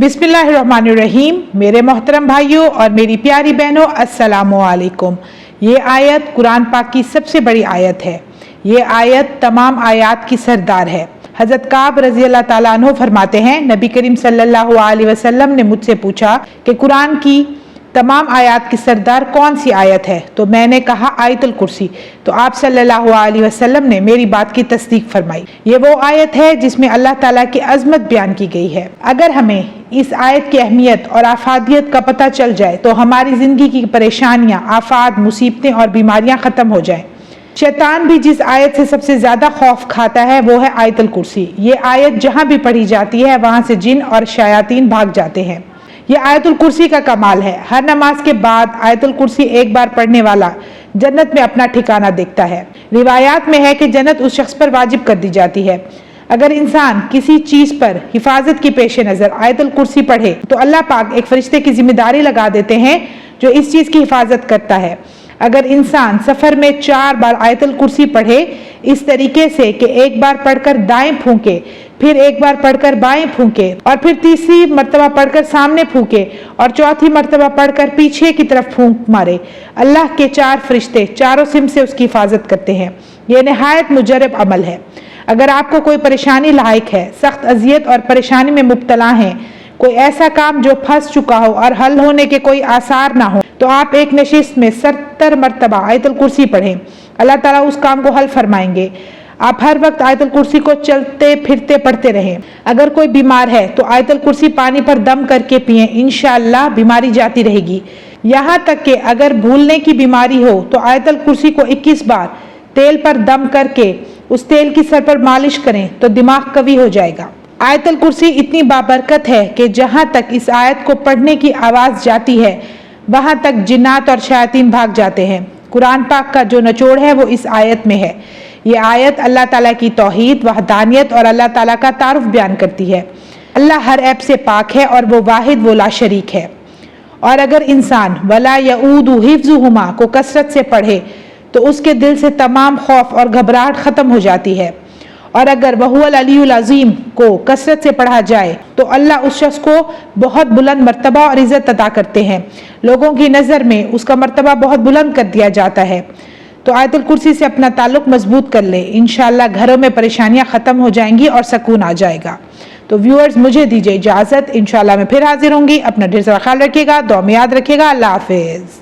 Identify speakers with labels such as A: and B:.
A: बिस्मिल्लाहिर्रहमानिर्रहीम। मेरे मोहतरम भाइयों और मेरी प्यारी बहनों, अस्सलामु अलैकुम। ये आयत कुरान पाक की सबसे बड़ी आयत है। ये आयत तमाम आयत की सरदार है। हज़रत काब रज़ी अल्लाह ताला अन्हु फरमाते हैं, नबी करीम सल्लल्लाहु अलैहि वसल्लम ने मुझसे पूछा कि कुरान की तमाम आयत की सरदार कौन सी आयत है, तो मैंने कहा आयतुल कुर्सी। तो आप सल्लल्लाहु अलैहि वसल्लम ने मेरी बात की तस्दीक फरमाई। ये वो आयत है जिसमें अल्लाह ताला की अजमत बयान की गई है। अगर हमें इस आयत की अहमियत और आफादियत का पता चल जाए तो हमारी जिंदगी की परेशानियां, आफात, मुसीबतें और बीमारियां खत्म हो जाएं। शैतान भी जिस आयत से सबसे ज्यादा खौफ खाता है वो है आयतुल कुर्सी। ये आयत जहां भी पढ़ी जाती है वहां से जिन और शयातीन भाग जाते हैं। ये आयतुल कुर्सी का कमाल है। हर नमाज के बाद आयतुल कुर्सी एक बार पढ़ने वाला जन्नत में अपना ठिकाना देखता है। रिवायात में है कि जन्नत उस शख्स पर वाजिब कर दी जाती है। अगर इंसान किसी चीज पर हिफाजत की पेश नजर आयतुल कुर्सी पढ़े तो अल्लाह पाक एक फरिश्ते की जिम्मेदारी लगा देते हैं जो इस चीज की हिफाजत करता है। अगर इंसान सफर में 4 बार आयतुल कुर्सी पढ़े इस तरीके से कि एक बार पढ़कर दाएं फूंके, फिर एक बार पढ़कर बाएं फूंके और फिर तीसरी मर्तबा पढ़कर सामने फूंके और चौथी मर्तबा पढ़कर पीछे की तरफ फूंक मारे, अल्लाह के 4 फरिश्ते चारों सिम से उसकी हिफाजत करते हैं। यह निहायत मुजरब अमल है। अगर आपको कोई परेशानी लायक है, सख्त अजियत और परेशानी में मुब्तला हैं, कोई ऐसा काम जो फंस चुका हो और हल होने के कोई आसार ना हो, तो आप एक नशिस्त में 70 मर्तबा आयतुल कुर्सी पढ़ें। अल्लाह ताला उस काम को हल फरमाएंगे। आप हर वक्त आयतुल कुर्सी को चलते फिरते पढ़ते रहें। अगर कोई बीमार है तो आयतुल कुर्सी पानी पर दम करके पिएं, इंशाअल्लाह बीमारी जाती रहेगी। यहाँ तक कि अगर भूलने की बीमारी हो तो आयतुल कुर्सी को 21 बार तेल पर दम करके उस तेल की सर पर मालिश करें तो दिमाग कवी हो जाएगा। आयतुल कुर्सी इतनी बाबरकत है कि जहाँ तक इस आयत को पढ़ने की आवाज़ जाती है वहाँ तक जिन्नात और शयातीन भाग जाते हैं। कुरान पाक का जो निचोड़ है वो इस आयत में है। ये आयत अल्लाह ताला की तौहीद, वहदानियत और अल्लाह ताला का तारुफ बयान करती है। अल्लाह हर ऐब से पाक है और वो वाहिद, वो ला शरीक है। और अगर इंसान वला यऊदु हिफ्ज़ुहुमा को कसरत से पढ़े तो उसके दिल से तमाम खौफ और घबराहट ख़त्म हो जाती है। और अगर वहुवल अलीयुल अज़ीम को कसरत से पढ़ा जाए तो अल्लाह उस शख्स को बहुत बुलंद मर्तबा और इज़्ज़त अता करते हैं। लोगों की नज़र में उसका मर्तबा बहुत बुलंद कर दिया जाता है। तो आयतुल कुर्सी से अपना ताल्लुक मजबूत कर ले, इंशाअल्लाह घरों में परेशानियां ख़त्म हो जाएंगी और सुकून आ जाएगा। तो व्यूअर्स, मुझे दीजिए इजाज़त। इंशाअल्लाह मैं फिर हाजिर होंगी। अपना ढेर सारा ख्याल रखिएगा, दुआ में याद रखिएगा। अल्लाह हाफिज़।